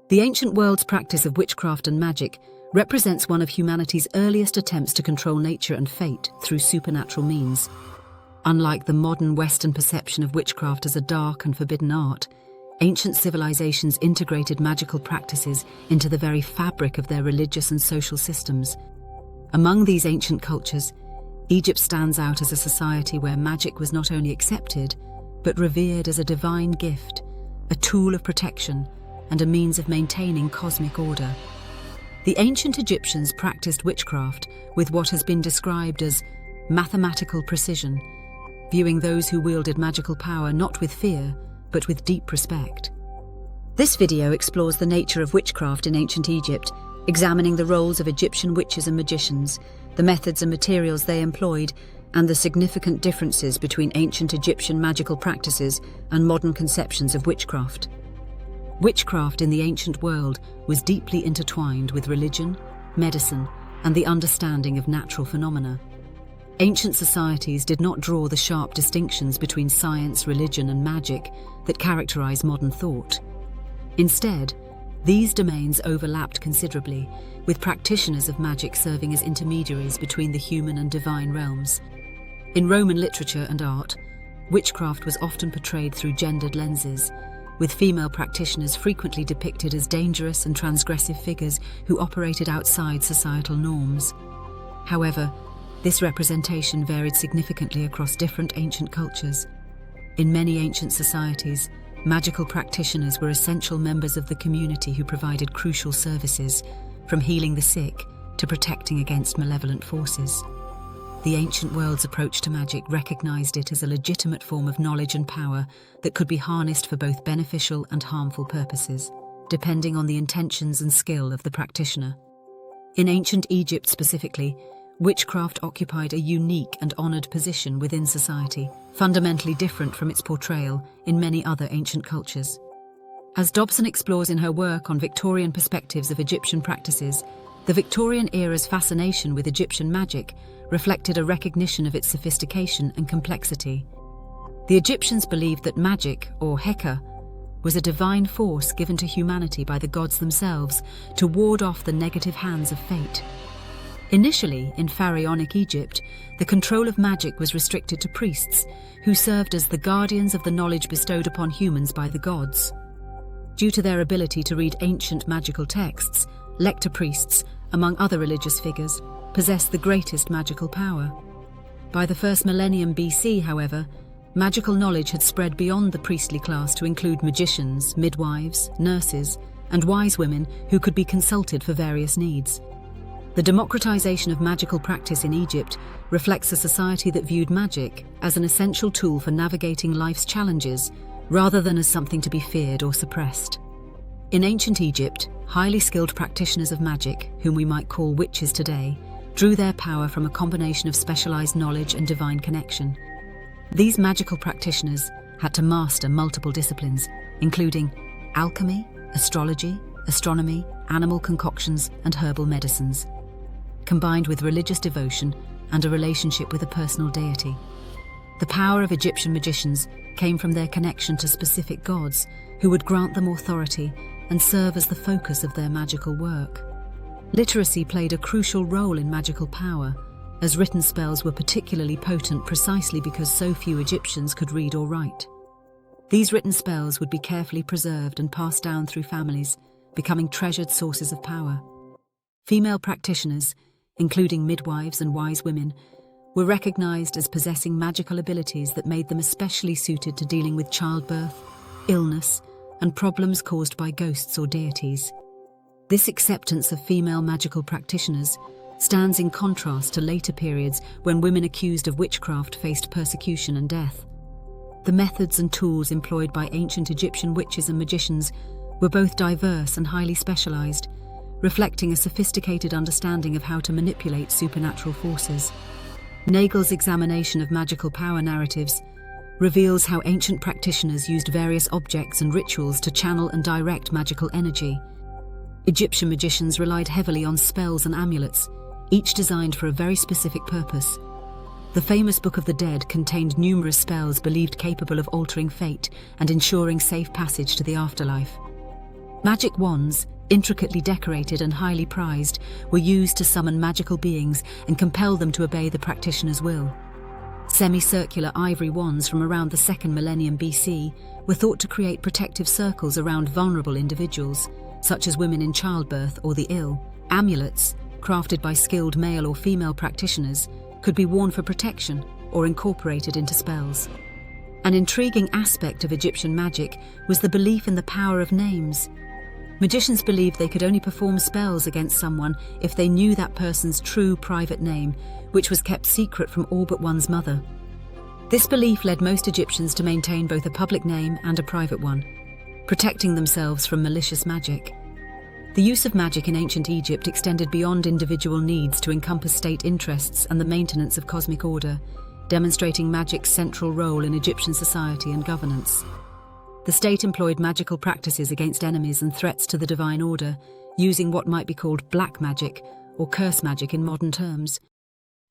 The ancient world's practice of witchcraft and magic represents one of humanity's earliest attempts to control nature and fate through supernatural means. Unlike the modern Western perception of witchcraft as a dark and forbidden art, ancient civilizations integrated magical practices into the very fabric of their religious and social systems. Among these ancient cultures, Egypt stands out as a society where magic was not only accepted, but revered as a divine gift, a tool of protection, and a means of maintaining cosmic order. The ancient Egyptians practiced witchcraft with what has been described as mathematical precision, viewing those who wielded magical power not with fear, but with deep respect. This video explores the nature of witchcraft in ancient Egypt, examining the roles of Egyptian witches and magicians, the methods and materials they employed, and the significant differences between ancient Egyptian magical practices and modern conceptions of witchcraft. Witchcraft in the ancient world was deeply intertwined with religion, medicine, and the understanding of natural phenomena. Ancient societies did not draw the sharp distinctions between science, religion, and magic that characterize modern thought. Instead, these domains overlapped considerably, with practitioners of magic serving as intermediaries between the human and divine realms. In Roman literature and art, witchcraft was often portrayed through gendered lenses, with female practitioners frequently depicted as dangerous and transgressive figures who operated outside societal norms. However, this representation varied significantly across different ancient cultures. In many ancient societies, magical practitioners were essential members of the community who provided crucial services, from healing the sick to protecting against malevolent forces. The ancient world's approach to magic recognized it as a legitimate form of knowledge and power that could be harnessed for both beneficial and harmful purposes, depending on the intentions and skill of the practitioner. In ancient Egypt specifically, witchcraft occupied a unique and honored position within society, fundamentally different from its portrayal in many other ancient cultures. As Dobson explores in her work on Victorian perspectives of Egyptian practices, the Victorian era's fascination with Egyptian magic reflected a recognition of its sophistication and complexity. The Egyptians believed that magic, or Heka, was a divine force given to humanity by the gods themselves to ward off the negative hands of fate. Initially, in pharaonic Egypt, the control of magic was restricted to priests, who served as the guardians of the knowledge bestowed upon humans by the gods. Due to their ability to read ancient magical texts, lector priests, among other religious figures, possessed the greatest magical power. By the first millennium BC, however, magical knowledge had spread beyond the priestly class to include magicians, midwives, nurses, and wise women who could be consulted for various needs. The democratization of magical practice in Egypt reflects a society that viewed magic as an essential tool for navigating life's challenges, rather than as something to be feared or suppressed. In ancient Egypt, highly skilled practitioners of magic, whom we might call witches today, drew their power from a combination of specialized knowledge and divine connection. These magical practitioners had to master multiple disciplines, including alchemy, astrology, astronomy, animal concoctions, and herbal medicines, combined with religious devotion and a relationship with a personal deity. The power of Egyptian magicians came from their connection to specific gods, who would grant them authority and serve as the focus of their magical work. Literacy played a crucial role in magical power, as written spells were particularly potent precisely because so few Egyptians could read or write. These written spells would be carefully preserved and passed down through families, becoming treasured sources of power. Female practitioners, including midwives and wise women, were recognized as possessing magical abilities that made them especially suited to dealing with childbirth, illness, and problems caused by ghosts or deities. This acceptance of female magical practitioners stands in contrast to later periods when women accused of witchcraft faced persecution and death. The methods and tools employed by ancient Egyptian witches and magicians were both diverse and highly specialized, reflecting a sophisticated understanding of how to manipulate supernatural forces. Nagel's examination of magical power narratives reveals how ancient practitioners used various objects and rituals to channel and direct magical energy. Egyptian magicians relied heavily on spells and amulets, each designed for a very specific purpose. The famous Book of the Dead contained numerous spells believed capable of altering fate and ensuring safe passage to the afterlife. Magic wands, intricately decorated and highly prized, were used to summon magical beings and compel them to obey the practitioner's will. Semicircular ivory wands from around the 2nd millennium BC were thought to create protective circles around vulnerable individuals, such as women in childbirth or the ill. Amulets, crafted by skilled male or female practitioners, could be worn for protection or incorporated into spells. An intriguing aspect of Egyptian magic was the belief in the power of names. Magicians believed they could only perform spells against someone if they knew that person's true private name, which was kept secret from all but one's mother. This belief led most Egyptians to maintain both a public name and a private one, protecting themselves from malicious magic. The use of magic in ancient Egypt extended beyond individual needs to encompass state interests and the maintenance of cosmic order, demonstrating magic's central role in Egyptian society and governance. The state employed magical practices against enemies and threats to the divine order, using what might be called black magic, or curse magic in modern terms.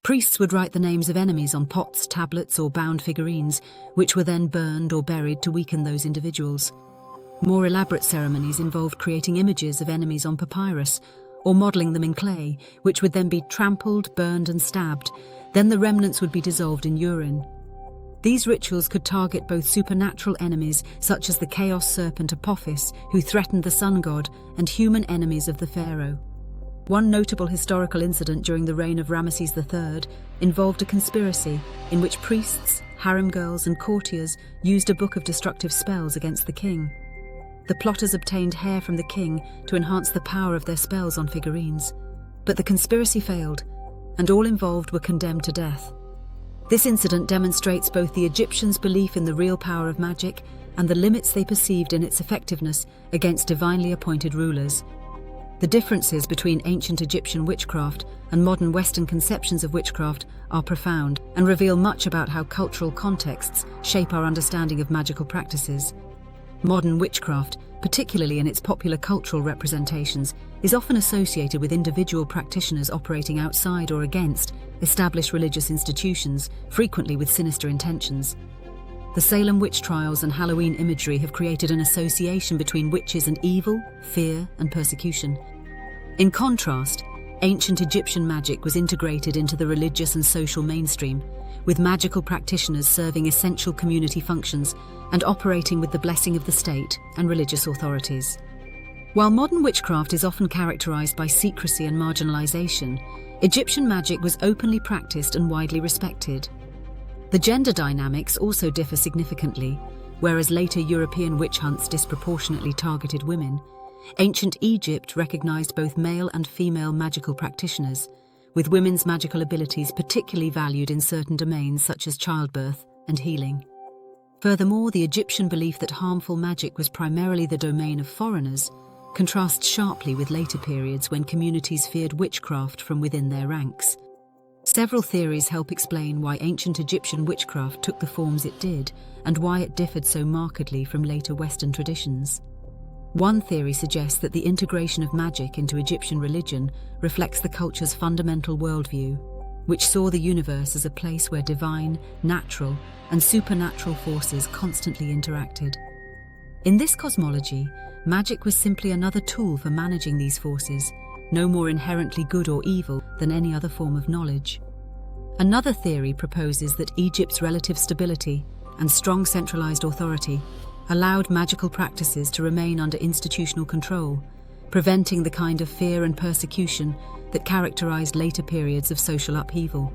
Priests would write the names of enemies on pots, tablets, or bound figurines, which were then burned or buried to weaken those individuals. More elaborate ceremonies involved creating images of enemies on papyrus, or modelling them in clay, which would then be trampled, burned, and stabbed. Then the remnants would be dissolved in urine. These rituals could target both supernatural enemies, such as the chaos serpent Apophis, who threatened the sun god, and human enemies of the Pharaoh. One notable historical incident during the reign of Ramesses III involved a conspiracy in which priests, harem girls, and courtiers used a book of destructive spells against the king. The plotters obtained hair from the king to enhance the power of their spells on figurines. But the conspiracy failed, and all involved were condemned to death. This incident demonstrates both the Egyptians' belief in the real power of magic and the limits they perceived in its effectiveness against divinely appointed rulers. The differences between ancient Egyptian witchcraft and modern Western conceptions of witchcraft are profound and reveal much about how cultural contexts shape our understanding of magical practices. Modern witchcraft, particularly in its popular cultural representations, is often associated with individual practitioners operating outside or against established religious institutions, frequently with sinister intentions. The Salem witch trials and Halloween imagery have created an association between witches and evil, fear, and persecution. In contrast, ancient Egyptian magic was integrated into the religious and social mainstream, with magical practitioners serving essential community functions and operating with the blessing of the state and religious authorities. While modern witchcraft is often characterized by secrecy and marginalization, Egyptian magic was openly practiced and widely respected. The gender dynamics also differ significantly. Whereas later European witch hunts disproportionately targeted women, ancient Egypt recognized both male and female magical practitioners, with women's magical abilities particularly valued in certain domains such as childbirth and healing. Furthermore, the Egyptian belief that harmful magic was primarily the domain of foreigners contrasts sharply with later periods when communities feared witchcraft from within their ranks. Several theories help explain why ancient Egyptian witchcraft took the forms it did and why it differed so markedly from later Western traditions. One theory suggests that the integration of magic into Egyptian religion reflects the culture's fundamental worldview, which saw the universe as a place where divine, natural, and supernatural forces constantly interacted. In this cosmology, magic was simply another tool for managing these forces, no more inherently good or evil than any other form of knowledge. Another theory proposes that Egypt's relative stability and strong centralized authority allowed magical practices to remain under institutional control, preventing the kind of fear and persecution that characterized later periods of social upheaval.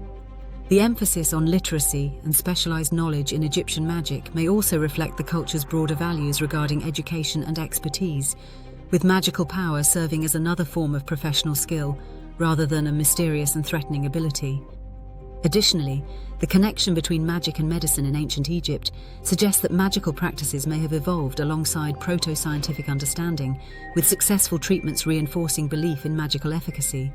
The emphasis on literacy and specialized knowledge in Egyptian magic may also reflect the culture's broader values regarding education and expertise, with magical power serving as another form of professional skill rather than a mysterious and threatening ability. Additionally, the connection between magic and medicine in ancient Egypt suggests that magical practices may have evolved alongside proto-scientific understanding, with successful treatments reinforcing belief in magical efficacy.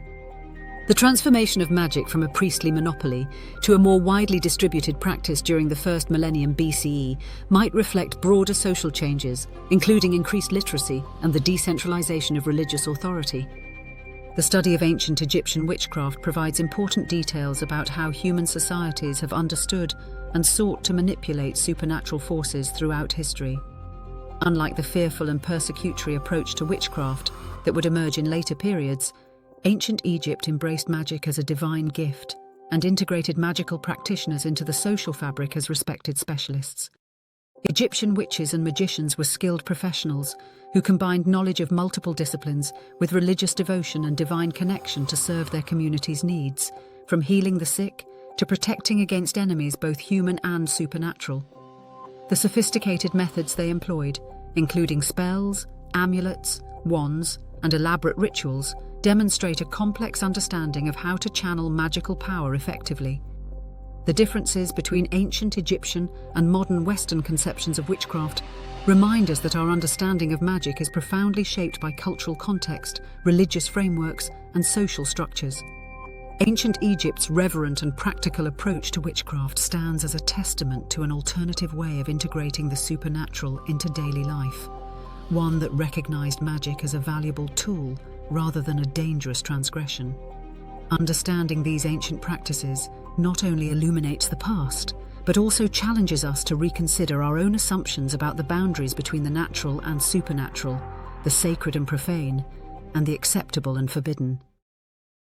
The transformation of magic from a priestly monopoly to a more widely distributed practice during the 1st millennium BCE might reflect broader social changes, including increased literacy and the decentralization of religious authority. The study of ancient Egyptian witchcraft provides important details about how human societies have understood and sought to manipulate supernatural forces throughout history. Unlike the fearful and persecutory approach to witchcraft that would emerge in later periods, ancient Egypt embraced magic as a divine gift and integrated magical practitioners into the social fabric as respected specialists. Egyptian witches and magicians were skilled professionals who combined knowledge of multiple disciplines with religious devotion and divine connection to serve their community's needs, from healing the sick to protecting against enemies both human and supernatural. The sophisticated methods they employed, including spells, amulets, wands, and elaborate rituals, demonstrate a complex understanding of how to channel magical power effectively. The differences between ancient Egyptian and modern Western conceptions of witchcraft remind us that our understanding of magic is profoundly shaped by cultural context, religious frameworks, and social structures. Ancient Egypt's reverent and practical approach to witchcraft stands as a testament to an alternative way of integrating the supernatural into daily life, one that recognized magic as a valuable tool rather than a dangerous transgression. Understanding these ancient practices not only illuminates the past, but also challenges us to reconsider our own assumptions about the boundaries between the natural and supernatural, the sacred and profane, and the acceptable and forbidden.